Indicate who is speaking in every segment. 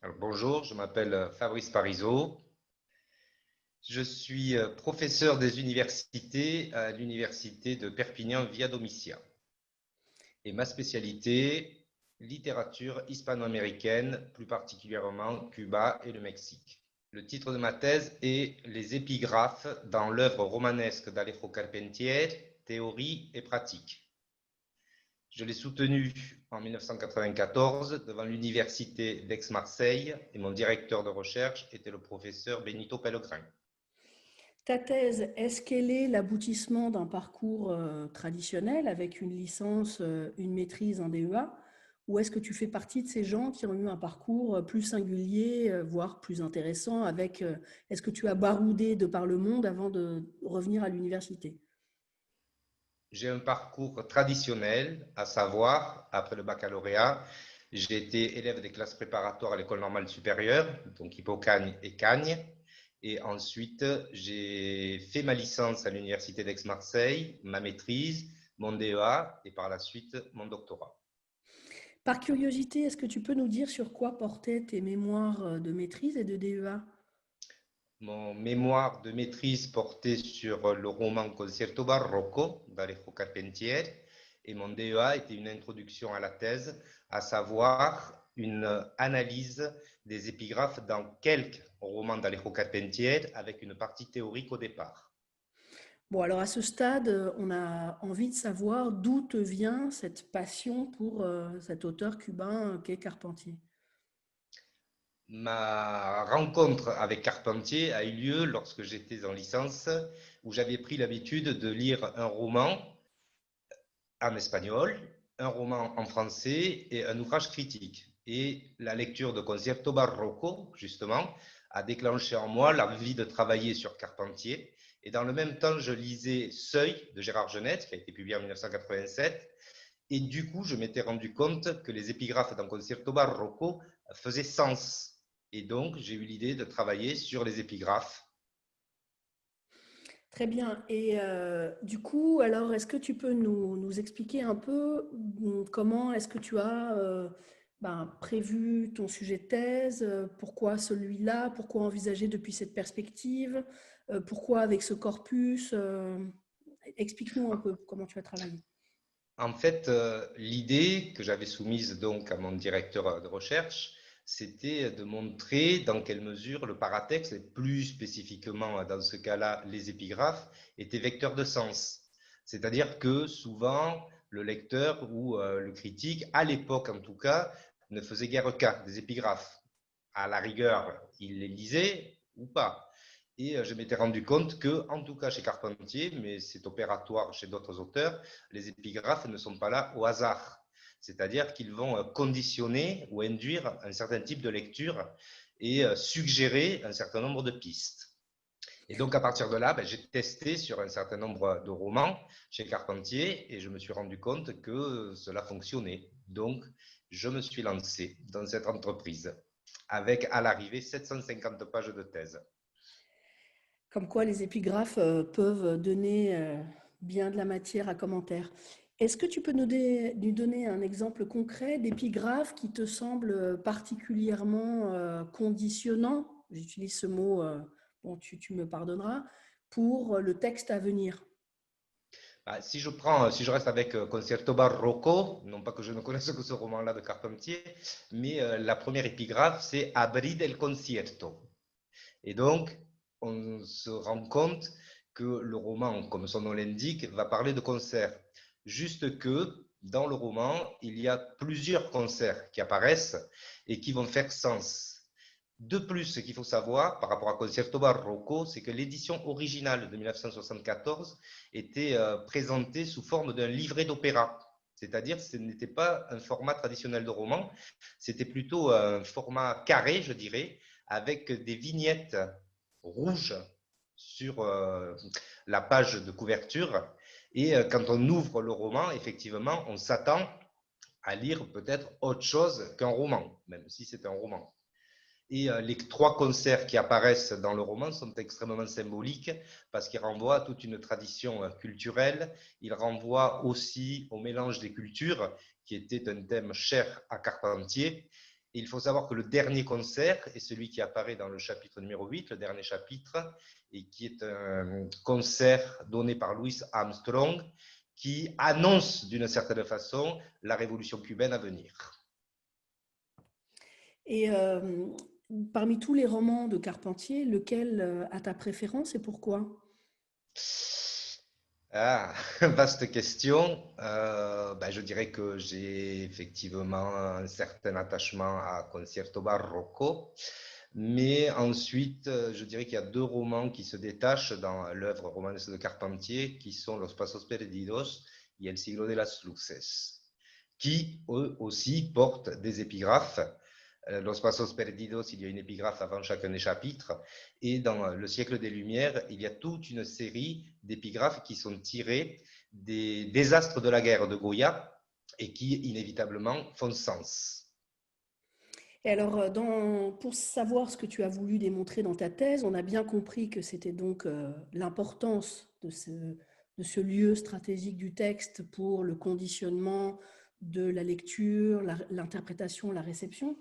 Speaker 1: Alors, bonjour, je m'appelle Fabrice Parisot. Je suis professeur des universités à l'université de Perpignan via Domitia. Et ma spécialité, littérature hispano-américaine, plus particulièrement Cuba et le Mexique. Le titre de ma thèse est Les épigraphes dans l'œuvre romanesque d'Alejo Carpentier, théorie et pratique. Je l'ai soutenu en 1994 devant l'université d'Aix-Marseille et mon directeur de recherche était le professeur Benito Pellegrin.
Speaker 2: Ta thèse, est-ce qu'elle est l'aboutissement d'un parcours traditionnel avec une licence, une maîtrise, un DEA? Ou est-ce que tu fais partie de ces gens qui ont eu un parcours plus singulier, voire plus intéressant avec, est-ce que tu as baroudé de par le monde avant de revenir à l'université?
Speaker 1: J'ai un parcours traditionnel, à savoir, après le baccalauréat, j'ai été élève des classes préparatoires à l'école normale supérieure, donc Hippocagne et Cagne. Et ensuite, j'ai fait ma licence à l'université d'Aix-Marseille, ma maîtrise, mon DEA et par la suite mon doctorat.
Speaker 2: Par curiosité, est-ce que tu peux nous dire sur quoi portaient tes mémoires de maîtrise et de DEA?
Speaker 1: Mon mémoire de maîtrise portait sur le roman Concierto Barroco d'Alejo Carpentier et mon DEA était une introduction à la thèse, à savoir une analyse des épigraphes dans quelques romans d'Alejo Carpentier avec une partie théorique au départ.
Speaker 2: Bon, alors à ce stade, on a envie de savoir d'où te vient cette passion pour cet auteur cubain qu'est Carpentier.
Speaker 1: Ma rencontre avec Carpentier a eu lieu lorsque j'étais en licence, où j'avais pris l'habitude de lire un roman en espagnol, un roman en français et un ouvrage critique. Et la lecture de Concierto Barroco, justement, a déclenché en moi l'envie de travailler sur Carpentier. Et dans le même temps, je lisais Seuil de Gérard Genette, qui a été publié en 1987. Et du coup, je m'étais rendu compte que les épigraphes dans Concierto Barroco faisaient sens. Et donc, j'ai eu l'idée de travailler sur les épigraphes.
Speaker 2: Très bien. Et du coup, alors, est-ce que tu peux nous expliquer un peu comment est-ce que tu as prévu ton sujet de thèse, pourquoi celui-là, pourquoi envisager depuis cette perspective, pourquoi avec ce corpus, explique-nous un peu comment tu as travaillé.
Speaker 1: En fait, l'idée que j'avais soumise donc à mon directeur de recherche, c'était de montrer dans quelle mesure le paratexte, et plus spécifiquement dans ce cas-là les épigraphes, étaient vecteurs de sens. C'est-à-dire que souvent, le lecteur ou le critique, à l'époque en tout cas, ne faisait guère cas des épigraphes. À la rigueur, il les lisait ou pas. Et je m'étais rendu compte que, en tout cas chez Carpentier, mais c'est opératoire chez d'autres auteurs, les épigraphes ne sont pas là au hasard. C'est-à-dire qu'ils vont conditionner ou induire un certain type de lecture et suggérer un certain nombre de pistes. Et donc, à partir de là, j'ai testé sur un certain nombre de romans chez Carpentier et je me suis rendu compte que cela fonctionnait. Donc, je me suis lancé dans cette entreprise avec à l'arrivée 750 pages de thèse.
Speaker 2: Comme quoi les épigraphes peuvent donner bien de la matière à commentaire. Est-ce que tu peux nous donner un exemple concret d'épigraphe qui te semble particulièrement conditionnant, j'utilise ce mot, bon, tu me pardonneras, pour le texte à venir?
Speaker 1: Si je reste avec Concierto Barroco, non pas que je ne connaisse que ce roman-là de Carpentier, mais la première épigraphe, c'est Abrid el concierto. Et donc, on se rend compte que le roman, comme son nom l'indique, va parler de concerts. Juste que dans le roman, il y a plusieurs concerts qui apparaissent et qui vont faire sens. De plus, ce qu'il faut savoir par rapport à Concerto Barroco, c'est que l'édition originale de 1974 était présentée sous forme d'un livret d'opéra. C'est-à-dire que ce n'était pas un format traditionnel de roman, c'était plutôt un format carré, je dirais, avec des vignettes rouges sur la page de couverture. Et quand on ouvre le roman, effectivement, on s'attend à lire peut-être autre chose qu'un roman, même si c'est un roman. Et les trois concerts qui apparaissent dans le roman sont extrêmement symboliques parce qu'ils renvoient à toute une tradition culturelle. Ils renvoient aussi au mélange des cultures, qui était un thème cher à Carpentier. Et il faut savoir que le dernier concert est celui qui apparaît dans le chapitre numéro 8, le dernier chapitre, et qui est un concert donné par Louis Armstrong, qui annonce d'une certaine façon la révolution cubaine à venir.
Speaker 2: Et parmi tous les romans de Carpentier, lequel a ta préférence et pourquoi?
Speaker 1: Ah, vaste question. Je dirais que j'ai effectivement un certain attachement à Concierto Barroco, mais ensuite, je dirais qu'il y a deux romans qui se détachent dans l'œuvre romanesque de Carpentier, qui sont Los Pasos Perdidos et El Siglo de las Luces, qui eux aussi portent des épigraphes. Los Pasos Perdidos, il y a une épigraphe avant chacun des chapitres. Et dans Le siècle des Lumières, il y a toute une série d'épigraphes qui sont tirées des désastres de la guerre de Goya et qui, inévitablement, font sens.
Speaker 2: Et alors, pour savoir ce que tu as voulu démontrer dans ta thèse, on a bien compris que c'était donc l'importance de ce lieu stratégique du texte pour le conditionnement de la lecture, l'interprétation, la réception.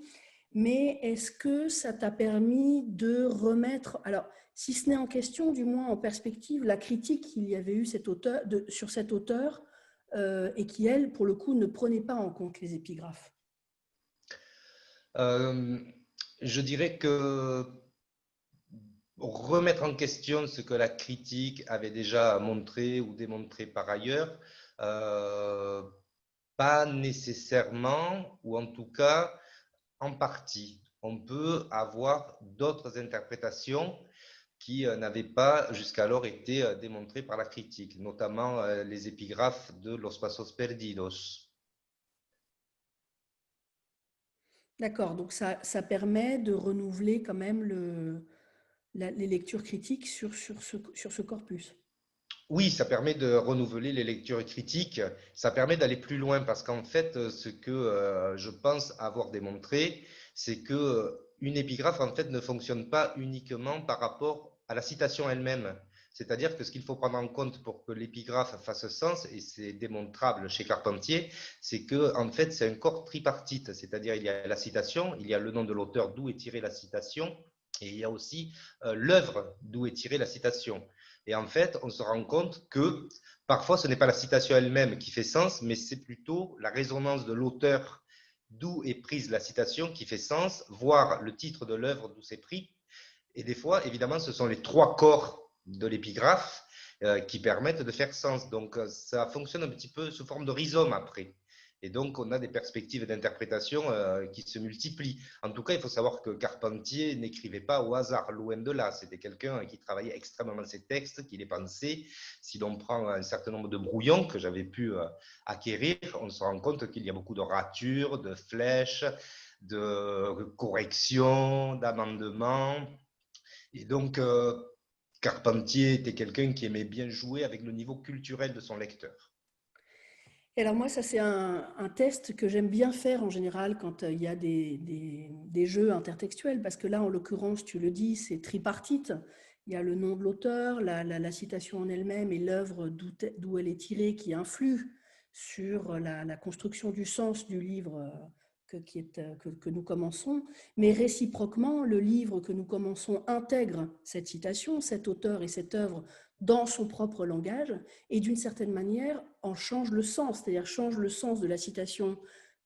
Speaker 2: Mais est-ce que ça t'a permis de remettre, alors si ce n'est en question, du moins en perspective, la critique qu'il y avait eu sur cet auteur et qui, elle, pour le coup, ne prenait pas en compte les épigraphes?
Speaker 1: Euh, je dirais que remettre en question ce que la critique avait déjà montré ou démontré par ailleurs, euh, pas nécessairement, ou en tout cas en partie. On peut avoir d'autres interprétations qui n'avaient pas jusqu'alors été démontrées par la critique, notamment les épigraphes de Los Pasos Perdidos.
Speaker 2: D'accord, donc ça permet de renouveler quand même les lectures critiques sur ce corpus.
Speaker 1: Oui, ça permet de renouveler les lectures critiques, ça permet d'aller plus loin parce qu'en fait, ce que je pense avoir démontré, c'est que une épigraphe en fait ne fonctionne pas uniquement par rapport à la citation elle-même. C'est-à-dire que ce qu'il faut prendre en compte pour que l'épigraphe fasse sens, et c'est démontrable chez Carpentier, c'est que en fait c'est un corps tripartite, c'est-à-dire il y a la citation, il y a le nom de l'auteur d'où est tirée la citation, et il y a aussi l'œuvre d'où est tirée la citation. Et en fait, on se rend compte que parfois, ce n'est pas la citation elle-même qui fait sens, mais c'est plutôt la résonance de l'auteur d'où est prise la citation qui fait sens, voire le titre de l'œuvre d'où c'est pris. Et des fois, évidemment, ce sont les trois corps de l'épigraphe qui permettent de faire sens. Donc, ça fonctionne un petit peu sous forme de rhizome après. Et donc, on a des perspectives d'interprétation qui se multiplient. En tout cas, il faut savoir que Carpentier n'écrivait pas au hasard, loin de là. C'était quelqu'un qui travaillait extrêmement ses textes, qui les pensait. Si l'on prend un certain nombre de brouillons que j'avais pu acquérir, on se rend compte qu'il y a beaucoup de ratures, de flèches, de corrections, d'amendements. Et donc, Carpentier était quelqu'un qui aimait bien jouer avec le niveau culturel de son lecteur.
Speaker 2: Et alors moi, ça c'est un test que j'aime bien faire en général quand il y a des jeux intertextuels, parce que là, en l'occurrence, tu le dis, c'est tripartite. Il y a le nom de l'auteur, la citation en elle-même et l'œuvre d'où elle est tirée qui influe sur la construction du sens du livre que nous commençons. Mais réciproquement, le livre que nous commençons intègre cette citation, cet auteur et cette œuvre dans son propre langage et d'une certaine manière en change le sens, c'est-à-dire change le sens de la citation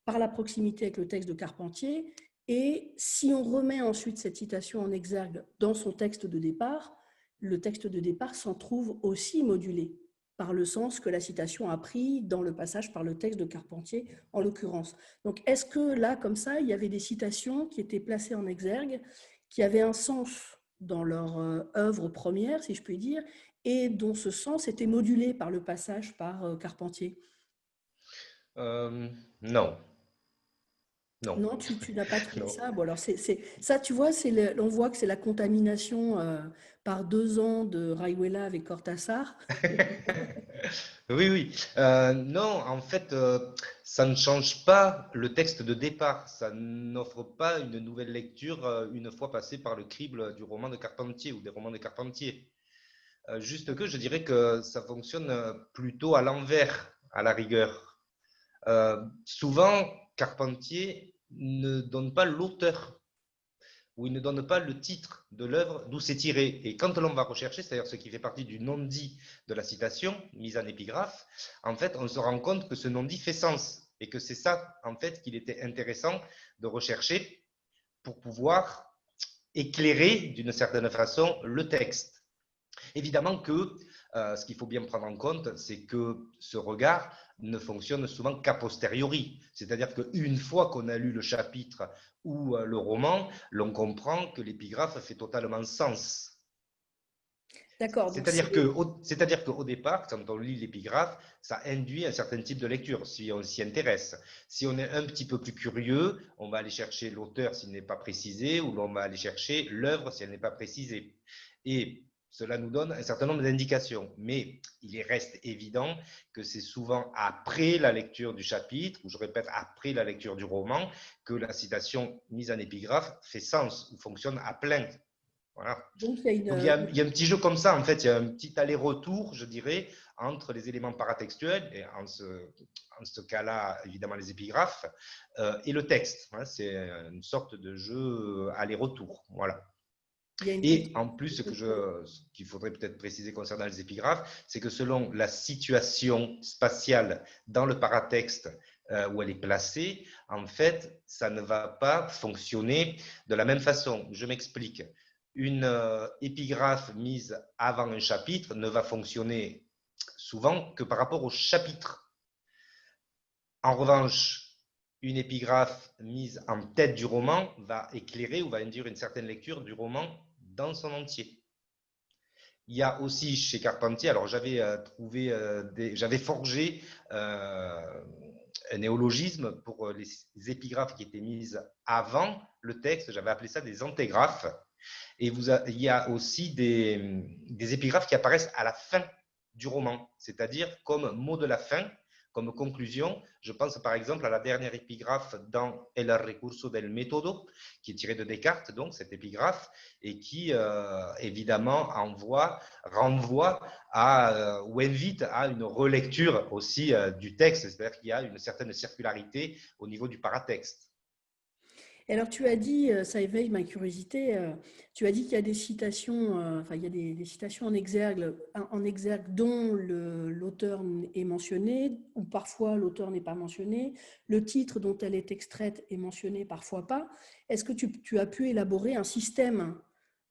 Speaker 2: par la proximité avec le texte de Carpentier. Et si on remet ensuite cette citation en exergue dans son texte de départ, le texte de départ s'en trouve aussi modulé par le sens que la citation a pris dans le passage par le texte de Carpentier, en l'occurrence. Donc, est-ce que là, comme ça, il y avait des citations qui étaient placées en exergue, qui avaient un sens dans leur œuvre première, si je puis dire, et dont ce sens était modulé par le passage par Carpentier?
Speaker 1: Non, non,
Speaker 2: Non, tu n'as pas trouvé
Speaker 1: non.
Speaker 2: ça. Bon, alors ça, tu vois, on voit que c'est la contamination par 2 ans de Rayuela avec Cortázar.
Speaker 1: Oui, oui. Non, en fait, ça ne change pas le texte de départ. Ça n'offre pas une nouvelle lecture une fois passé par le crible du roman de Carpentier ou des romans de Carpentier. Juste que je dirais que ça fonctionne plutôt à l'envers, à la rigueur. Souvent, Carpentier ne donne pas l'auteur, où il ne donne pas le titre de l'œuvre d'où c'est tiré. Et quand l'on va rechercher, c'est-à-dire ce qui fait partie du non-dit de la citation, mise en épigraphe, en fait, on se rend compte que ce non-dit fait sens. Et que c'est ça, en fait, qu'il était intéressant de rechercher pour pouvoir éclairer d'une certaine façon le texte. Évidemment que ce qu'il faut bien prendre en compte, c'est que ce regard ne fonctionne souvent qu'a posteriori. C'est-à-dire qu'une fois qu'on a lu le chapitre ou le roman, l'on comprend que l'épigraphe fait totalement sens.
Speaker 2: D'accord, donc c'est…
Speaker 1: C'est-à-dire qu'au départ, quand on lit l'épigraphe, ça induit un certain type de lecture, si on s'y intéresse. Si on est un petit peu plus curieux, on va aller chercher l'auteur s'il n'est pas précisé, ou l'on va aller chercher l'œuvre si elle n'est pas précisée. Et cela nous donne un certain nombre d'indications. Mais il reste évident que c'est souvent après la lecture du chapitre, ou je répète, après la lecture du roman, que la citation mise en épigraphe fait sens ou fonctionne à plein. Voilà.
Speaker 2: Donc, il y a
Speaker 1: Donc il y a un petit jeu comme ça, en fait, il y a un petit aller-retour, je dirais, entre les éléments paratextuels, et en ce cas-là, évidemment, les épigraphes, et le texte. Hein, c'est une sorte de jeu aller-retour. Voilà. Et en plus, ce qu'il faudrait peut-être préciser concernant les épigraphes, c'est que selon la situation spatiale dans le paratexte où elle est placée, en fait, ça ne va pas fonctionner de la même façon. Je m'explique. Une épigraphe mise avant un chapitre ne va fonctionner souvent que par rapport au chapitre. En revanche, une épigraphe mise en tête du roman va éclairer ou va induire une certaine lecture du roman dans son entier. Il y a aussi chez Carpentier, alors j'avais j'avais forgé un néologisme pour les épigraphes qui étaient mises avant le texte, j'avais appelé ça des antégraphes. Et il y a aussi des épigraphes qui apparaissent à la fin du roman, c'est-à-dire comme mot de la fin, comme conclusion. Je pense par exemple à la dernière épigraphe dans El recurso del método, qui est tirée de Descartes, donc cette épigraphe, et qui évidemment renvoie à, ou invite à une relecture aussi du texte, c'est-à-dire qu'il y a une certaine circularité au niveau du paratexte.
Speaker 2: Et alors, tu as dit, ça éveille ma curiosité, tu as dit qu'il y a des citations, enfin, il y a des citations en exergue dont l'auteur est mentionné, ou parfois l'auteur n'est pas mentionné, le titre dont elle est extraite est mentionné, parfois pas. Est-ce que tu as pu élaborer un système,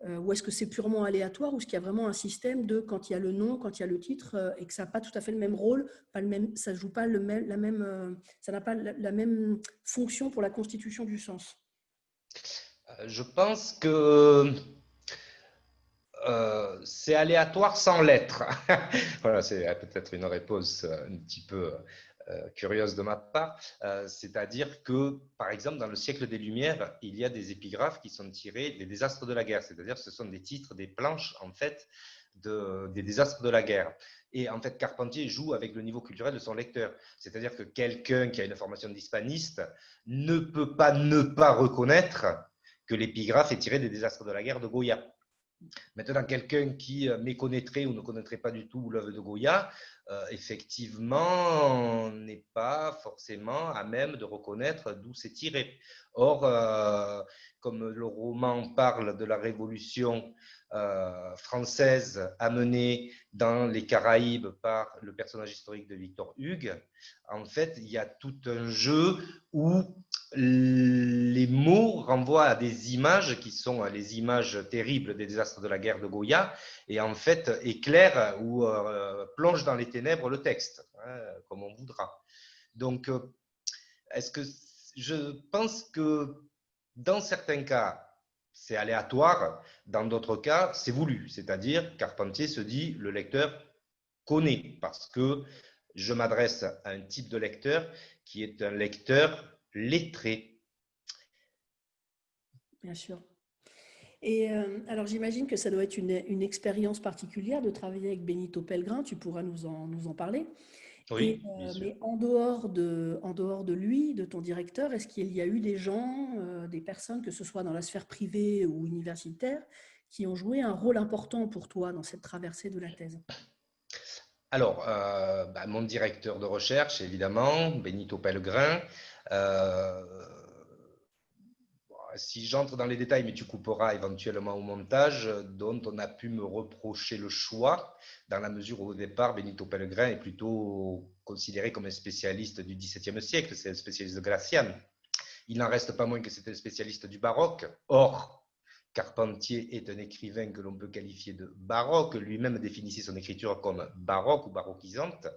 Speaker 2: ou est-ce que c'est purement aléatoire, ou est-ce qu'il y a vraiment un système de quand il y a le nom, quand il y a le titre, et que ça n'a pas tout à fait le même rôle, pas le même, ça joue pas ça n'a pas la même fonction pour la constitution du sens?
Speaker 1: Je pense que c'est aléatoire sans l'être. Voilà, c'est peut-être une réponse un petit peu curieuse de ma part. C'est-à-dire que, par exemple, dans le siècle des Lumières, il y a des épigraphes qui sont tirés des désastres de la guerre. C'est-à-dire ce sont des titres, des planches, en fait, des désastres de la guerre. Et en fait, Carpentier joue avec le niveau culturel de son lecteur. C'est-à-dire que quelqu'un qui a une formation d'hispaniste ne peut pas ne pas reconnaître que l'épigraphe est tiré des désastres de la guerre de Goya. Maintenant, quelqu'un qui méconnaîtrait ou ne connaîtrait pas du tout l'œuvre de Goya, effectivement, n'est pas forcément à même de reconnaître d'où c'est tiré. Or, comme le roman parle de la Révolution française amenée dans les Caraïbes par le personnage historique de Victor Hugues, en fait, il y a tout un jeu où les mots renvoient à des images qui sont les images terribles des désastres de la guerre de Goya et en fait éclairent ou plongent dans les ténèbres le texte, hein, comme on voudra. Donc, est-ce que je pense que dans certains cas, c'est aléatoire, dans d'autres cas, c'est voulu. C'est-à-dire, Carpentier se dit, le lecteur connaît parce que je m'adresse à un type de lecteur qui est un lecteur lettré.
Speaker 2: Bien sûr. Et alors j'imagine que ça doit être une expérience particulière de travailler avec Benito Pellegrin, tu pourras nous en parler. Et,
Speaker 1: Oui, bien sûr.
Speaker 2: mais en dehors de lui, de ton directeur, est-ce qu'il y a eu des gens, des personnes, que ce soit dans la sphère privée ou universitaire, qui ont joué un rôle important pour toi dans cette traversée de la thèse?
Speaker 1: Alors, mon directeur de recherche, évidemment, Benito Pellegrin. Euh, si j'entre dans les détails, mais tu couperas éventuellement au montage, dont on a pu me reprocher le choix, dans la mesure où au départ, Benito Pellegrin est plutôt considéré comme un spécialiste du XVIIe siècle, c'est un spécialiste de Gracian. Il n'en reste pas moins que c'était un spécialiste du baroque. Or, Carpentier est un écrivain que l'on peut qualifier de baroque, lui-même définissait son écriture comme baroque ou baroquisante.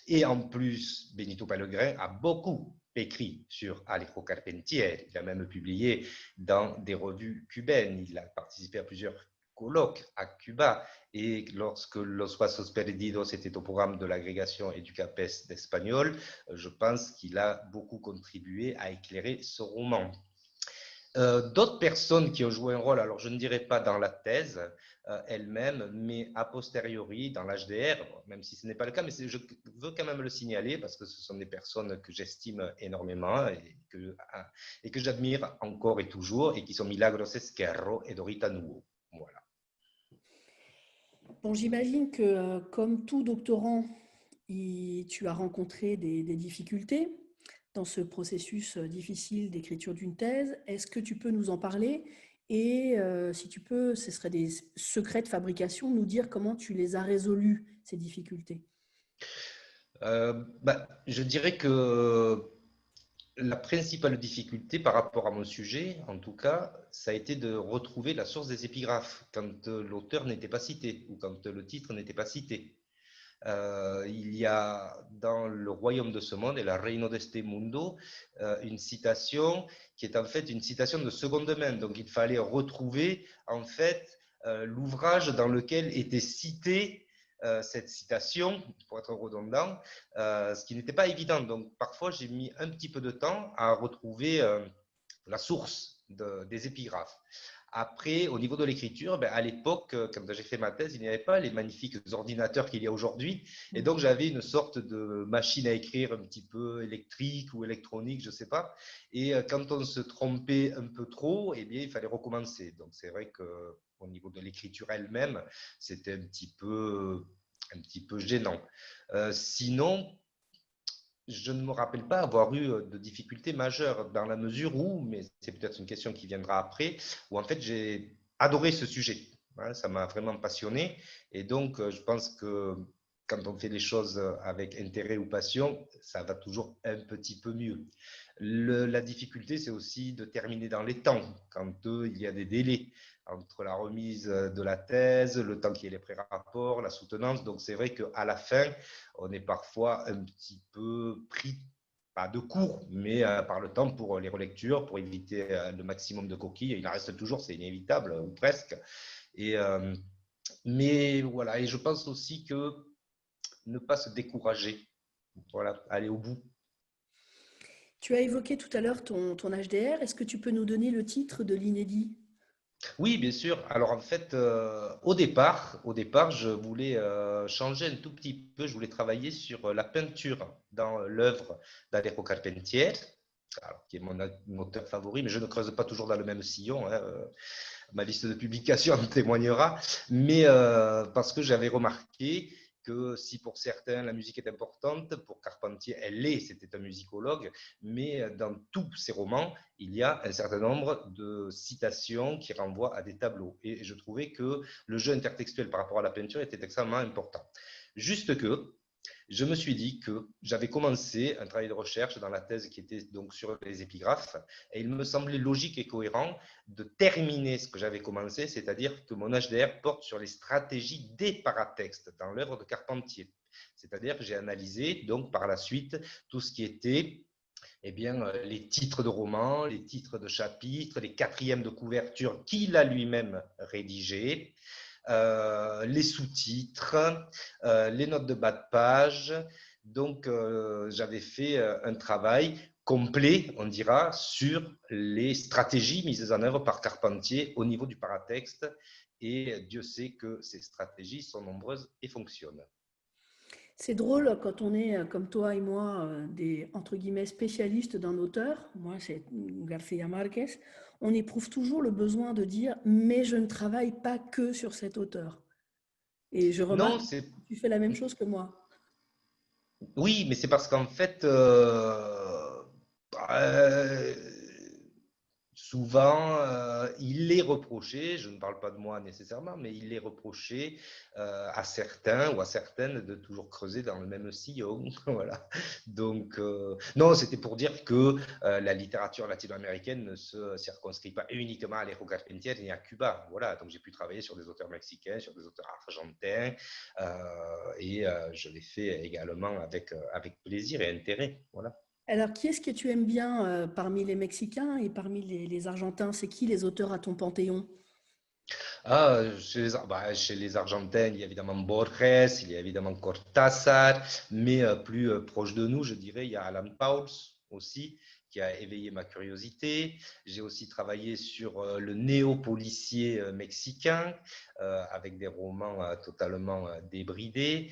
Speaker 1: Et en plus, Benito Pellegrin a beaucoup écrit sur Alejo Carpentier. Il a même publié dans des revues cubaines. Il a participé à plusieurs colloques à Cuba. Et lorsque Los Pasos Perdidos était au programme de l'agrégation Educapes d'espagnol, je pense qu'il a beaucoup contribué à éclairer ce roman. D'autres personnes qui ont joué un rôle, alors je ne dirais pas dans la thèse elle-même, mais a posteriori dans l'HDR, même si ce n'est pas le cas, mais je veux quand même le signaler parce que ce sont des personnes que j'estime énormément et que j'admire encore et toujours, et qui sont Milagros Esquerro et Dorita Nuo. Voilà.
Speaker 2: Bon, j'imagine que comme tout doctorant, tu as rencontré des difficultés dans ce processus difficile d'écriture d'une thèse. Est-ce que tu peux nous en parler? Et si tu peux, ce serait des secrets de fabrication, nous dire comment tu les as résolus, ces difficultés.
Speaker 1: Je dirais que la principale difficulté par rapport à mon sujet, en tout cas, ça a été de retrouver la source des épigraphes quand l'auteur n'était pas cité ou quand le titre n'était pas cité. Il y a dans Le Royaume de ce monde et La Reino de este mundo une citation qui est en fait une citation de seconde main. Donc il fallait retrouver en fait l'ouvrage dans lequel était citée cette citation, pour être redondant, ce qui n'était pas évident. Donc parfois j'ai mis un petit peu de temps à retrouver la source des épigraphes. Après, au niveau de l'écriture, à l'époque, quand j'ai fait ma thèse, il n'y avait pas les magnifiques ordinateurs qu'il y a aujourd'hui. Et donc, j'avais une sorte de machine à écrire un petit peu électrique ou électronique, je ne sais pas. Et quand on se trompait un peu trop, eh bien, il fallait recommencer. Donc, c'est vrai qu'au niveau de l'écriture elle-même, c'était un petit peu gênant. Sinon, je ne me rappelle pas avoir eu de difficultés majeures dans la mesure où, mais c'est peut-être une question qui viendra après, où en fait j'ai adoré ce sujet. Ça m'a vraiment passionné. Et donc, je pense que quand on fait les choses avec intérêt ou passion, ça va toujours un petit peu mieux. La difficulté, c'est aussi de terminer dans les temps, quand il y a des délais entre la remise de la thèse, le temps qu'il y ait les pré-rapports, la soutenance. Donc, c'est vrai qu'à la fin, on est parfois un petit peu pris, pas de court, mais par le temps pour les relectures, pour éviter le maximum de coquilles. Il en reste toujours, c'est inévitable, ou presque. Mais voilà, et je pense aussi que ne pas se décourager, voilà, aller au bout.
Speaker 2: Tu as évoqué tout à l'heure ton HDR. Est-ce que tu peux nous donner le titre de l'inédit?
Speaker 1: Oui, bien sûr. Alors en fait, au départ, je voulais changer un tout petit peu. Je voulais travailler sur la peinture dans l'œuvre d'Alejo Carpentier, alors, qui est mon auteur favori, mais je ne creuse pas toujours dans le même sillon, hein, ma liste de publications en témoignera. Mais parce que j'avais remarqué que si pour certains la musique est importante, pour Carpentier elle l'est, c'était un musicologue, mais dans tous ses romans, il y a un certain nombre de citations qui renvoient à des tableaux. Et je trouvais que le jeu intertextuel par rapport à la peinture était extrêmement important. Juste que je me suis dit que j'avais commencé un travail de recherche dans la thèse qui était donc sur les épigraphes, et il me semblait logique et cohérent de terminer ce que j'avais commencé, c'est-à-dire que mon HDR porte sur les stratégies des paratextes dans l'œuvre de Carpentier. C'est-à-dire que j'ai analysé donc par la suite tout ce qui était les titres de romans, les titres de chapitres, les quatrièmes de couverture qu'il a lui-même rédigés, les sous-titres, les notes de bas de page. Donc, j'avais fait un travail complet, on dira, sur les stratégies mises en œuvre par Carpentier au niveau du paratexte. Et Dieu sait que ces stratégies sont nombreuses et fonctionnent.
Speaker 2: C'est drôle quand on est, comme toi et moi, des entre guillemets spécialistes d'un auteur. Moi, c'est García Márquez. On éprouve toujours le besoin de dire, mais je ne travaille pas que sur cet auteur. Et je remarque
Speaker 1: Non,
Speaker 2: que
Speaker 1: c'est
Speaker 2: tu fais la même chose que moi.
Speaker 1: oui, mais c'est parce qu'en fait, euh, souvent, il est reproché, je ne parle pas de moi nécessairement, mais il est reproché à certains ou à certaines de toujours creuser dans le même sillon. Voilà. Donc, non, c'était pour dire que la littérature latino-américaine ne se circonscrit pas uniquement à Alejo Carpentier ni à Cuba. Voilà. Donc, j'ai pu travailler sur des auteurs mexicains, sur des auteurs argentins, et je l'ai fait également avec plaisir et intérêt. Voilà.
Speaker 2: Alors, qui est-ce que tu aimes bien parmi les Mexicains et parmi les Argentins? C'est qui les auteurs à ton panthéon?
Speaker 1: Chez les Argentins, il y a évidemment Borges, il y a évidemment Cortázar, mais plus proche de nous, je dirais, il y a Alan Pauls aussi, qui a éveillé ma curiosité. J'ai aussi travaillé sur le néo-policier mexicain, avec des romans totalement débridés.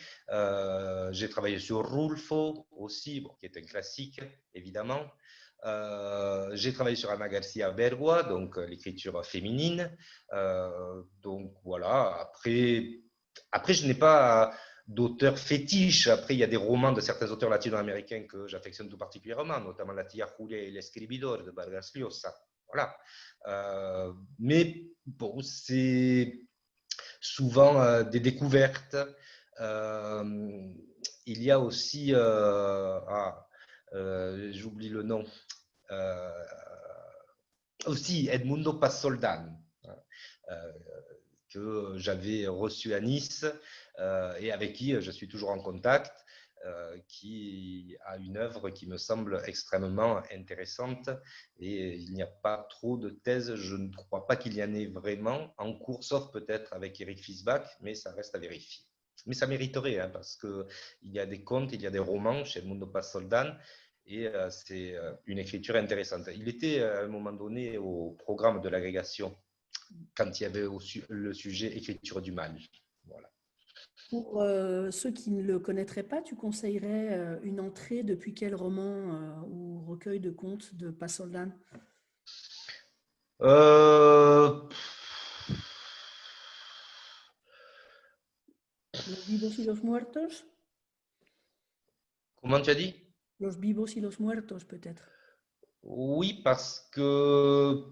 Speaker 1: J'ai travaillé sur Rulfo aussi, bon, qui est un classique, évidemment. J'ai travaillé sur Ana Garcia Bergua, donc l'écriture féminine. Donc voilà, après je n'ai pas d'auteur fétiche. Après, il y a des romans de certains auteurs latino-américains que j'affectionne tout particulièrement, notamment La Tia Julia et l'Escribidor de Vargas Llosa. Voilà. Mais bon, c'est souvent des découvertes. Il y a aussi, j'oublie le nom, euh, aussi Edmundo Pasoldan, euh, que j'avais reçu à Nice et avec qui je suis toujours en contact, qui a une œuvre qui me semble extrêmement intéressante et il n'y a pas trop de thèses, je ne crois pas qu'il y en ait vraiment en cours, sauf peut-être avec Eric Fisbach, mais ça reste à vérifier. Mais ça mériterait, hein, parce qu'il y a des contes, il y a des romans chez Edmundo Pasoldan, et c'est une écriture intéressante. Il était à un moment donné au programme de l'agrégation quand il y avait le sujet écriture du mal. Voilà.
Speaker 2: Pour ceux qui ne le connaîtraient pas, tu conseillerais une entrée depuis quel roman ou recueil de contes de Pasoldan?
Speaker 1: Euh,
Speaker 2: Los vivos y los muertos?
Speaker 1: Comment tu as dit?
Speaker 2: Los vivos y los muertos, peut-être.
Speaker 1: Oui, parce que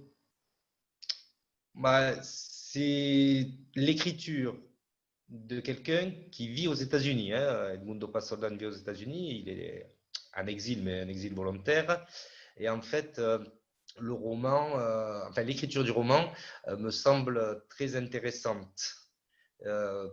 Speaker 1: c'est l'écriture de quelqu'un qui vit aux États-Unis. Hein. Edmundo Pasoldan vit aux États-Unis, il est en exil, mais un exil volontaire. Et en fait, le roman, enfin l'écriture du roman me semble très intéressante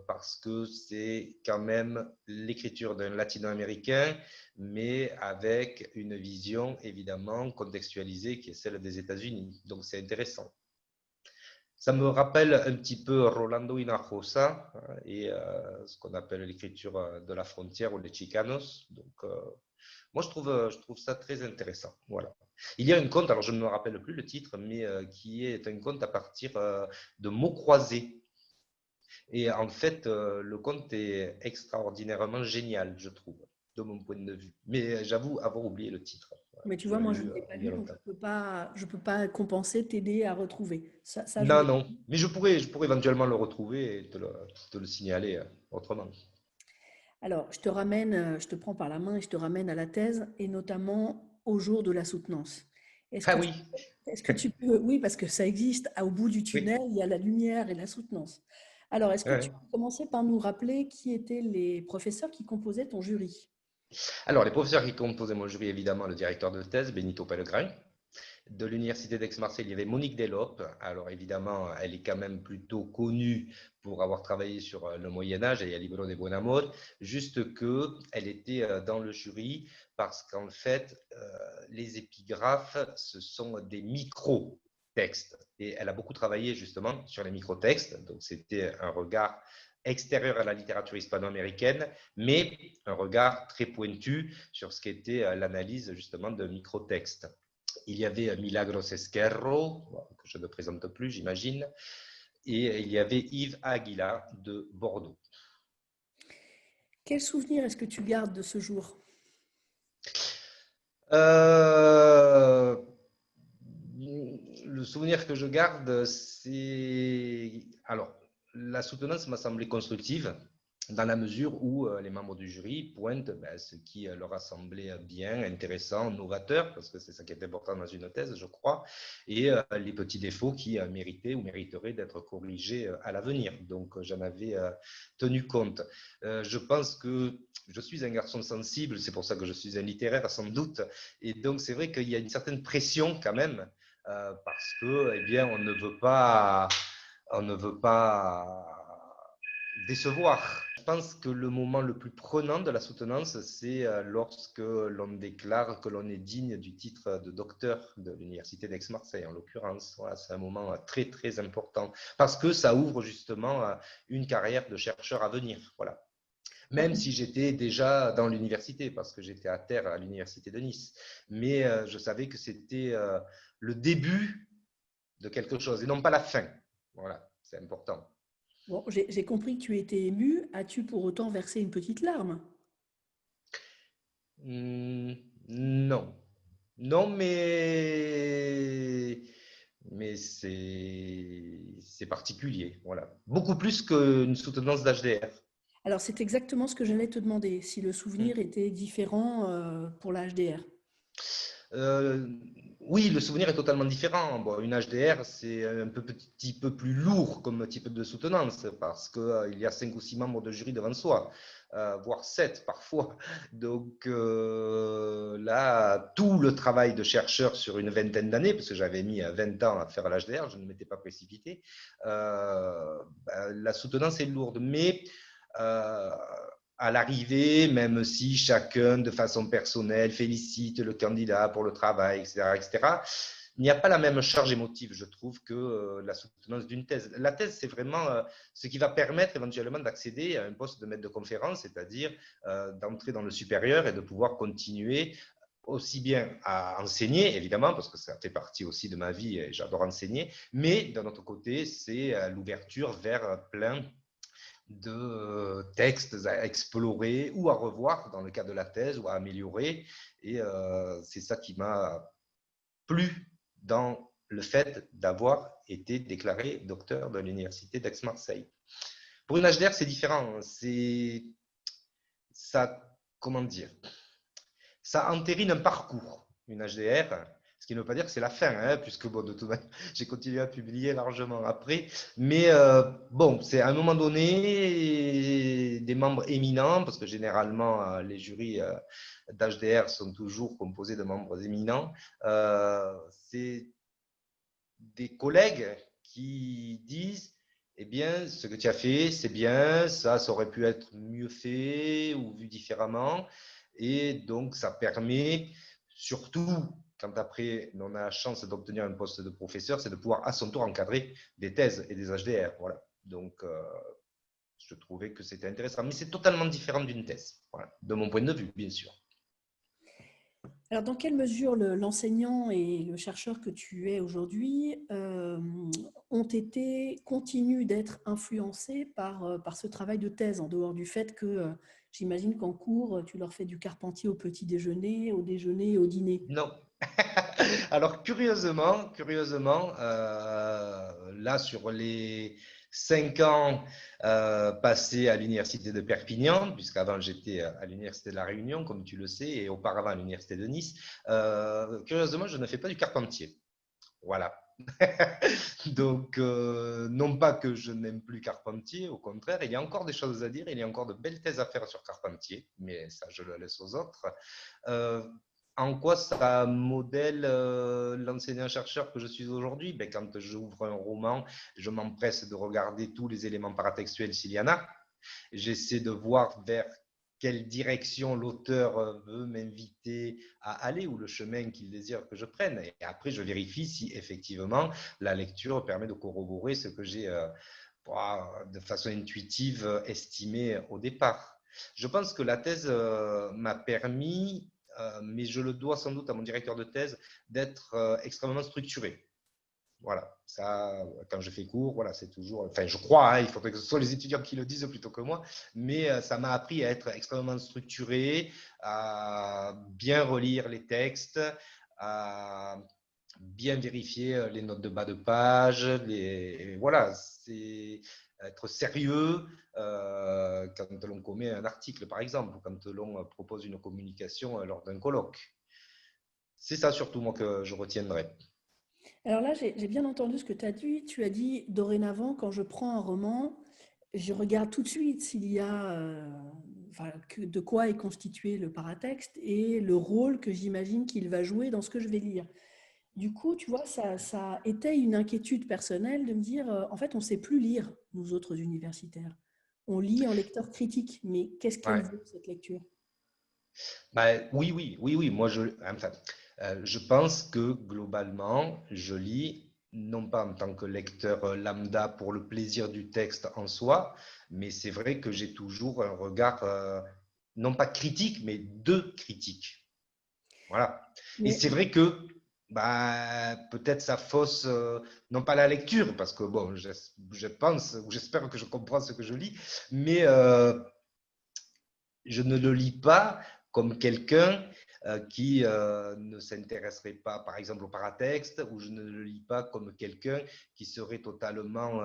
Speaker 1: parce que c'est quand même l'écriture d'un latino-américain, mais avec une vision évidemment contextualisée qui est celle des États-Unis. Donc c'est intéressant. Ça me rappelle un petit peu Rolando Hinojosa et ce qu'on appelle l'écriture de la frontière ou les Chicanos. Donc, moi, je trouve ça très intéressant. Voilà. Il y a un conte, alors je ne me rappelle plus le titre, mais qui est un conte à partir de mots croisés. Et en fait, le conte est extraordinairement génial, je trouve, de mon point de vue. Mais j'avoue avoir oublié le titre. Voilà.
Speaker 2: Mais tu
Speaker 1: Je
Speaker 2: vois,
Speaker 1: l'ai
Speaker 2: moi, je
Speaker 1: lu
Speaker 2: ne l'ai pas
Speaker 1: il y a
Speaker 2: lu, donc
Speaker 1: longtemps.
Speaker 2: je peux pas compenser, t'aider à retrouver. Ça, je
Speaker 1: Non,
Speaker 2: l'ai.
Speaker 1: non. Mais je pourrais éventuellement le retrouver et te le signaler autrement.
Speaker 2: Alors, je te ramène, je te prends par la main et je te ramène à la thèse, et notamment au jour de la soutenance. Est-ce
Speaker 1: Ah
Speaker 2: que tu,
Speaker 1: oui,
Speaker 2: est-ce que tu peux, oui, parce que ça existe, au bout du tunnel,
Speaker 1: oui.
Speaker 2: il y a la lumière et la soutenance. Alors, est-ce que tu
Speaker 1: Ouais.
Speaker 2: peux commencer par nous rappeler qui étaient les professeurs qui composaient ton jury?
Speaker 1: Alors, les professeurs qui composaient mon jury, évidemment, le directeur de thèse, Benito Pellegrin. De l'université d'Aix-Marseille, il y avait Monique Delop. Alors, évidemment, elle est quand même plutôt connue pour avoir travaillé sur le Moyen-Âge et il y a Libro de Buonamor. Juste qu'elle était dans le jury parce qu'en fait, les épigraphes, ce sont des micro-textes. Et elle a beaucoup travaillé justement sur les micro-textes. Donc, c'était un regard extérieur à la littérature hispano-américaine, mais un regard très pointu sur ce qu'était l'analyse justement de micro-textes. Il y avait Milagros Esquerro, que je ne présente plus, j'imagine, et il y avait Yves Aguilar de Bordeaux.
Speaker 2: Quel souvenir est-ce que tu gardes de ce jour?
Speaker 1: Euh, le souvenir que je garde, c'est... Alors, la soutenance m'a semblé constructive. dans la mesure où les membres du jury pointent ce qui leur a semblé bien, intéressant, novateur, parce que c'est ça qui est important dans une thèse, je crois, et les petits défauts qui méritaient ou mériteraient d'être corrigés à l'avenir. Donc, j'en avais tenu compte. Je pense que je suis un garçon sensible, c'est pour ça que je suis un littéraire sans doute, et donc c'est vrai qu'il y a une certaine pression quand même, parce que, eh bien, on ne veut pas décevoir. Je pense que le moment le plus prenant de la soutenance, c'est lorsque l'on déclare que l'on est digne du titre de docteur de l'Université d'Aix-Marseille, en l'occurrence. Voilà, c'est un moment très, très important parce que ça ouvre justement une carrière de chercheur à venir. Voilà. Même si j'étais déjà dans l'université, parce que j'étais à terre à l'Université de Nice. Mais je savais que c'était le début de quelque chose et non pas la fin. Voilà, c'est important.
Speaker 2: Bon, j'ai compris que tu étais ému. As-tu pour autant versé une petite larme?
Speaker 1: Non. Non, mais c'est particulier. Voilà. Beaucoup plus qu'une soutenance d'HDR.
Speaker 2: Alors, c'est exactement ce que j'allais te demander, si le souvenir était différent pour la HDR.
Speaker 1: Euh, oui, le souvenir est totalement différent. Bon, une HDR, c'est petit peu plus lourd comme type de soutenance parce qu'il y a 5 ou 6 membres de jury devant soi, voire 7 parfois. Donc là, tout le travail de chercheur sur une vingtaine d'années, parce que j'avais mis 20 ans à faire l'HDR, je ne m'étais pas précipité, la soutenance est lourde. Mais euh, à l'arrivée, même si chacun, de façon personnelle, félicite le candidat pour le travail, etc., il n'y a pas la même charge émotive, je trouve, que la soutenance d'une thèse. La thèse, c'est vraiment ce qui va permettre éventuellement d'accéder à un poste de maître de conférence, c'est-à-dire d'entrer dans le supérieur et de pouvoir continuer aussi bien à enseigner, évidemment, parce que ça fait partie aussi de ma vie et j'adore enseigner, mais d'un autre côté, c'est l'ouverture vers plein de textes à explorer ou à revoir dans le cadre de la thèse ou à améliorer. Et c'est ça qui m'a plu dans le fait d'avoir été déclaré docteur de l'Université d'Aix-Marseille. Pour une HDR, c'est différent. C'est ça, comment dire, ça entérine un parcours, une HDR, ce qui ne veut pas dire que c'est la fin, hein, puisque bon, de toute manière, j'ai continué à publier largement après. Mais bon, c'est à un moment donné des membres éminents, parce que généralement les jurys d'HDR sont toujours composés de membres éminents. C'est des collègues qui disent eh bien, ce que tu as fait, c'est bien, ça aurait pu être mieux fait ou vu différemment. Et donc, ça permet, surtout quand après on a la chance d'obtenir un poste de professeur, c'est de pouvoir à son tour encadrer des thèses et des HDR. Voilà. Donc, je trouvais que c'était intéressant. Mais c'est totalement différent d'une thèse, voilà, de mon point de vue, bien sûr.
Speaker 2: Alors, dans quelle mesure l'enseignant et le chercheur que tu es aujourd'hui continuent d'être influencés par ce travail de thèse, en dehors du fait que j'imagine qu'en cours, tu leur fais du Carpentier au petit déjeuner, au déjeuner et au dîner.
Speaker 1: Non. Alors, curieusement là, sur les 5 ans passés à l'université de Perpignan, puisqu'avant j'étais à l'université de La Réunion, comme tu le sais, et auparavant à l'université de Nice, curieusement, je ne fais pas du Carpentier. Voilà. Donc, non pas que je n'aime plus Carpentier, au contraire, il y a encore des choses à dire, il y a encore de belles thèses à faire sur Carpentier, mais ça, je le laisse aux autres. Euh, En quoi ça modèle l'enseignant-chercheur que je suis aujourd'hui? Ben, quand j'ouvre un roman, je m'empresse de regarder tous les éléments paratextuels s'il y en a. J'essaie de voir vers quelle direction l'auteur veut m'inviter à aller ou le chemin qu'il désire que je prenne. Et après, je vérifie si effectivement la lecture permet de corroborer ce que j'ai de façon intuitive estimé au départ. Je pense que la thèse m'a permis, mais je le dois sans doute à mon directeur de thèse, d'être extrêmement structuré. Voilà, ça, quand je fais cours, voilà, c'est toujours, enfin, je crois, hein, il faudrait que ce soit les étudiants qui le disent plutôt que moi, mais ça m'a appris à être extrêmement structuré, à bien relire les textes, à bien vérifier les notes de bas de page, voilà, c'est être sérieux quand l'on commet un article, par exemple, ou quand l'on propose une communication lors d'un colloque. C'est ça surtout, moi, que je retiendrai.
Speaker 2: Alors là, j'ai bien entendu ce que tu as dit. Tu as dit, dorénavant, quand je prends un roman, je regarde tout de suite s'il y a, enfin, de quoi est constitué le paratexte et le rôle que j'imagine qu'il va jouer dans ce que je vais lire. Du coup, tu vois, ça étaye une inquiétude personnelle de me dire, en fait, on ne sait plus lire, nous autres universitaires. On lit en lecteur critique, mais qu'est-ce qu'elle
Speaker 1: Ouais.
Speaker 2: vaut, cette lecture?
Speaker 1: Oui, oui, oui, oui. Moi, enfin, je pense que globalement, je lis non pas en tant que lecteur lambda pour le plaisir du texte en soi, mais c'est vrai que j'ai toujours un regard non pas critique, mais de critique. Voilà. Et
Speaker 2: Mais
Speaker 1: c'est vrai que peut-être ça fausse non pas la lecture, parce que bon, je pense ou j'espère que je comprends ce que je lis, mais je ne le lis pas comme quelqu'un qui ne s'intéresserait pas, par exemple, au paratexte, ou je ne le lis pas comme quelqu'un qui serait totalement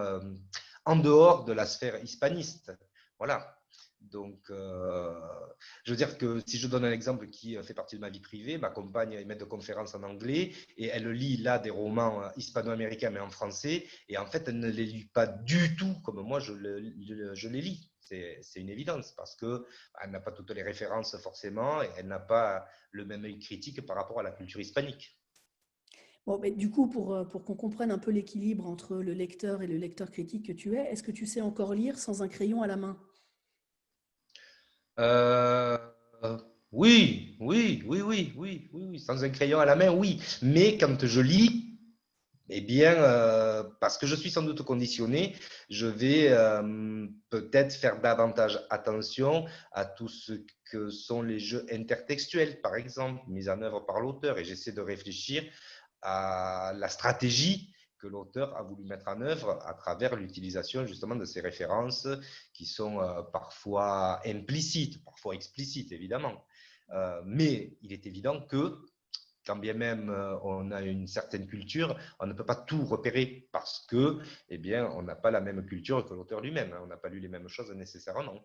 Speaker 1: en dehors de la sphère hispaniste. Voilà. Donc, je veux dire que si je donne un exemple qui fait partie de ma vie privée, ma compagne est maître de conférence en anglais et elle lit là des romans hispano-américains mais en français et en fait elle ne les lit pas du tout comme moi je les lis. C'est une évidence parce que elle n'a pas toutes les références forcément et elle n'a pas le même œil critique par rapport à la culture hispanique.
Speaker 2: bon, mais du coup, pour qu'on comprenne un peu l'équilibre entre le lecteur et le lecteur critique que tu es, est-ce que tu sais encore lire sans un crayon à la main?
Speaker 1: Euh, oui, oui, oui, oui, oui, oui, oui, sans un crayon à la main, oui. Mais quand je lis, eh bien, parce que je suis sans doute conditionné, je vais peut-être faire davantage attention à tout ce que sont les jeux intertextuels, par exemple, mis en œuvre par l'auteur. Et j'essaie de réfléchir à la stratégie que l'auteur a voulu mettre en œuvre à travers l'utilisation justement de ces références qui sont parfois implicites, parfois explicites, évidemment. Mais il est évident que quand bien même on a une certaine culture, on ne peut pas tout repérer parce que, eh bien, on n'a pas la même culture que l'auteur lui-même. On n'a pas lu les mêmes choses nécessairement.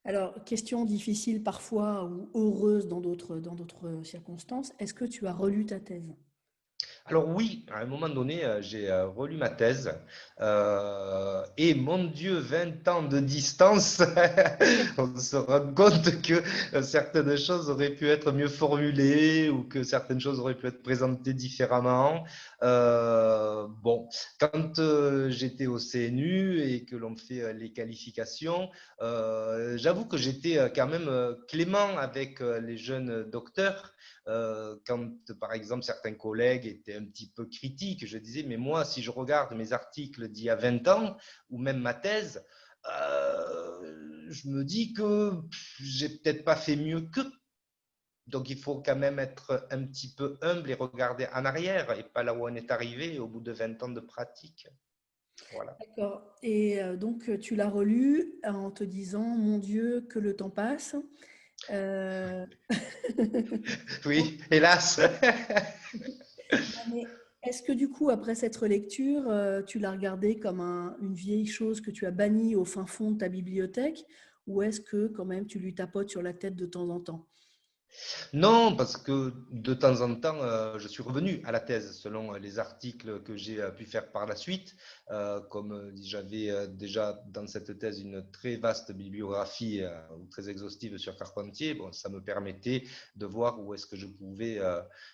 Speaker 2: Alors, question difficile parfois ou heureuse dans d'autres circonstances, est-ce que tu as relu ta thèse?
Speaker 1: Alors oui, à un moment donné, j'ai relu ma thèse et mon Dieu, 20 ans de distance, on se rend compte que certaines choses auraient pu être mieux formulées ou que certaines choses auraient pu être présentées différemment. Bon, quand j'étais au CNU et que l'on fait les qualifications, j'avoue que j'étais quand même clément avec les jeunes docteurs quand, par exemple, certains collègues étaient un petit peu critiques, je disais, mais moi, si je regarde mes articles d'il y a 20 ans, ou même ma thèse, je me dis que j'ai peut-être pas fait mieux qu'eux. Donc, il faut quand même être un petit peu humble et regarder en arrière et pas là où on est arrivé au bout de 20 ans de pratique. Voilà.
Speaker 2: D'accord. Et donc, tu l'as relu en te disant, mon Dieu, que le temps passe. Euh,
Speaker 1: Oui, hélas.
Speaker 2: Non, mais est-ce que du coup, après cette relecture, tu l'as regardée comme une vieille chose que tu as bannie au fin fond de ta bibliothèque, ou est-ce que quand même tu lui tapotes sur la tête de temps en temps?
Speaker 1: Non, parce que de temps en temps, je suis revenu à la thèse selon les articles que j'ai pu faire par la suite. Comme j'avais déjà dans cette thèse une très vaste bibliographie très exhaustive sur Carpentier, bon, ça me permettait de voir où est-ce que je pouvais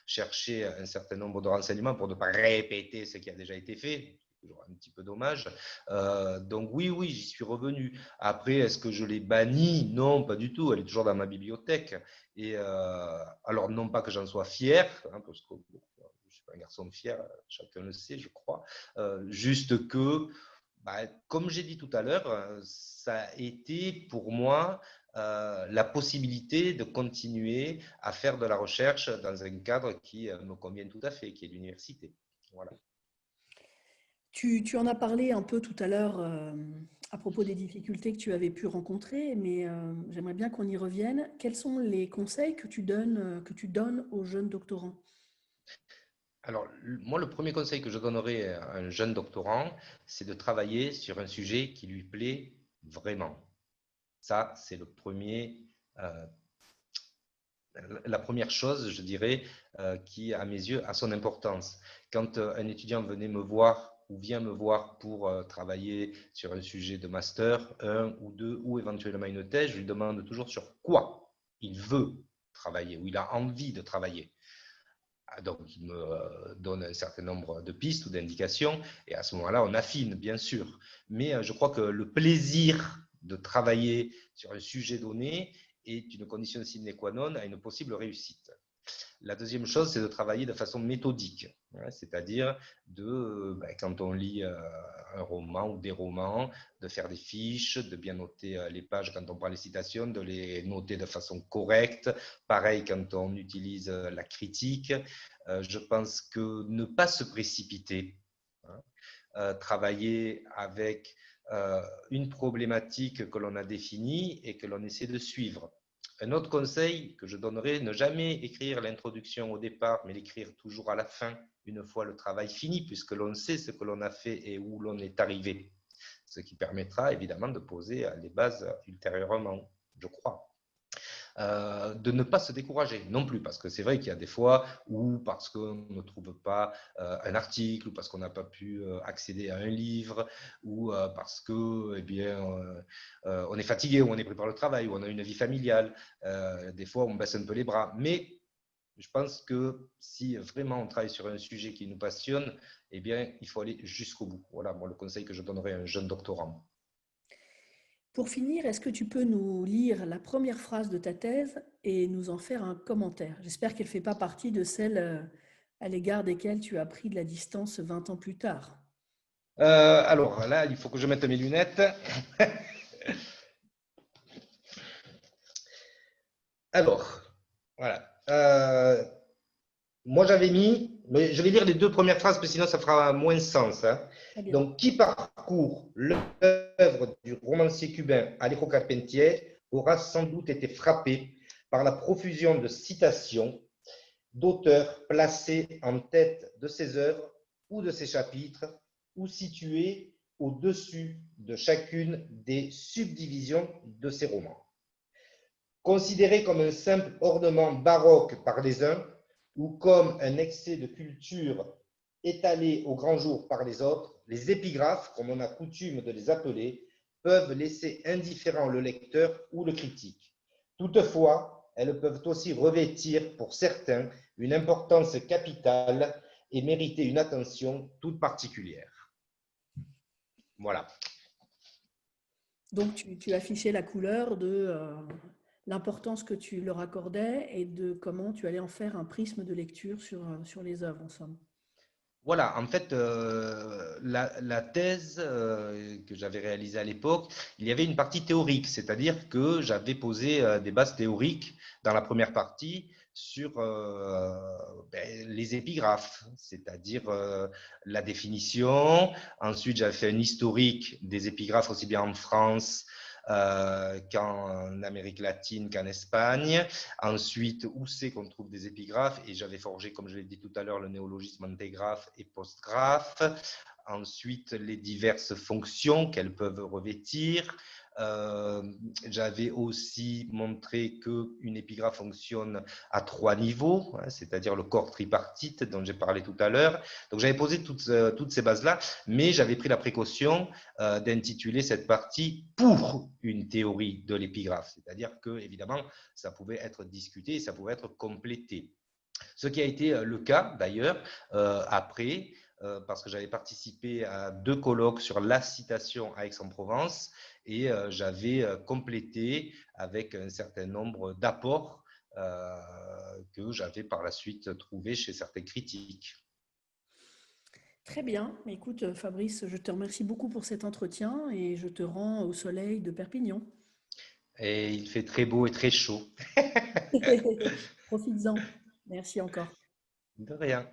Speaker 1: chercher un certain nombre de renseignements pour ne pas répéter ce qui a déjà été fait. C'est toujours un petit peu dommage. Donc oui, oui, j'y suis revenu. Après, est-ce que je l'ai bannie? Non, pas du tout. Elle est toujours dans ma bibliothèque. Et alors, non pas que j'en sois fier, hein, parce que bon, je ne suis pas un garçon fier, chacun le sait, je crois. Juste que, comme j'ai dit tout à l'heure, ça a été pour moi la possibilité de continuer à faire de la recherche dans un cadre qui me convient tout à fait, qui est l'université. Voilà.
Speaker 2: Tu en as parlé un peu tout à l'heure à propos des difficultés que tu avais pu rencontrer, mais j'aimerais bien qu'on y revienne. Quels sont les conseils que tu donnes aux jeunes doctorants?
Speaker 1: Alors, moi, le premier conseil que je donnerais à un jeune doctorant, c'est de travailler sur un sujet qui lui plaît vraiment. Ça, c'est euh, la première chose, je dirais, qui, à mes yeux, a son importance. Quand un étudiant venait me voir ou vient me voir pour travailler sur un sujet de master, un ou deux, ou éventuellement une thèse, je lui demande toujours sur quoi il veut travailler, ou il a envie de travailler. Donc, il me donne un certain nombre de pistes ou d'indications, et à ce moment-là, on affine, bien sûr. Mais je crois que le plaisir de travailler sur un sujet donné est une condition sine qua non à une possible réussite. La deuxième chose, c'est de travailler de façon méthodique, c'est-à-dire quand on lit un roman ou des romans, de faire des fiches, de bien noter les pages quand on prend les citations, de les noter de façon correcte. Pareil quand on utilise la critique. Je pense que ne pas se précipiter, travailler avec une problématique que l'on a définie et que l'on essaie de suivre. Un autre conseil que je donnerais, ne jamais écrire l'introduction au départ, mais l'écrire toujours à la fin, une fois le travail fini, puisque l'on sait ce que l'on a fait et où l'on est arrivé. Ce qui permettra évidemment de poser les bases ultérieurement, je crois. De ne pas se décourager non plus, parce que c'est vrai qu'il y a des fois où, parce qu'on ne trouve pas un article, ou parce qu'on n'a pas pu accéder à un livre, ou parce que, eh bien, on est fatigué, ou on est pris par le travail, ou on a une vie familiale, des fois on baisse un peu les bras. Mais je pense que si vraiment on travaille sur un sujet qui nous passionne, eh bien, il faut aller jusqu'au bout. Voilà, moi, le conseil que je donnerais à un jeune doctorant.
Speaker 2: Pour finir, est-ce que tu peux nous lire la première phrase de ta thèse et nous en faire un commentaire? J'espère qu'elle ne fait pas partie de celles à l'égard desquelles tu as pris de la distance 20 ans plus tard.
Speaker 1: Alors là, il faut que je mette mes lunettes. Alors, voilà. Moi, j'avais mis, mais je vais lire les deux premières phrases, parce que sinon ça fera moins sens. Hein.
Speaker 2: Très bien.
Speaker 1: Donc, qui parcourt l'œuvre du romancier cubain Alejo Carpentier aura sans doute été frappé par la profusion de citations d'auteurs placés en tête de ses œuvres ou de ses chapitres, ou situés au-dessus de chacune des subdivisions de ses romans. Considérés comme un simple ornement baroque par les uns, ou comme un excès de culture étalé au grand jour par les autres, les épigraphes, comme on a coutume de les appeler, peuvent laisser indifférent le lecteur ou le critique. Toutefois, elles peuvent aussi revêtir pour certains une importance capitale et mériter une attention toute particulière. Voilà.
Speaker 2: Donc, tu affichais la couleur de l'importance que tu leur accordais et de comment tu allais en faire un prisme de lecture sur les œuvres, en somme.
Speaker 1: Voilà, en fait, la thèse que j'avais réalisée à l'époque, il y avait une partie théorique, c'est-à-dire que j'avais posé des bases théoriques dans la première partie sur les épigraphes, c'est-à-dire la définition. Ensuite, j'avais fait un historique des épigraphes aussi bien en France qu'en Amérique latine, qu'en Espagne. Ensuite, où c'est qu'on trouve des épigraphes? Et j'avais forgé, comme je l'ai dit tout à l'heure, le néologisme antégraphe et postgraphe. Ensuite, les diverses fonctions qu'elles peuvent revêtir. J'avais aussi montré qu'une épigraphe fonctionne à 3 niveaux, c'est-à-dire le corps tripartite dont j'ai parlé tout à l'heure. Donc, j'avais posé toutes ces bases-là, mais j'avais pris la précaution d'intituler cette partie pour une théorie de l'épigraphe. C'est-à-dire que, évidemment, ça pouvait être discuté et ça pouvait être complété. Ce qui a été le cas d'ailleurs après, parce que j'avais participé à 2 colloques sur la citation à Aix-en-Provence et j'avais complété avec un certain nombre d'apports que j'avais par la suite trouvés chez certains critiques.
Speaker 2: Très bien. Écoute, Fabrice, je te remercie beaucoup pour cet entretien et je te rends au soleil de Perpignan.
Speaker 1: Et il fait très beau et très chaud.
Speaker 2: Profites-en. Merci encore.
Speaker 1: De rien.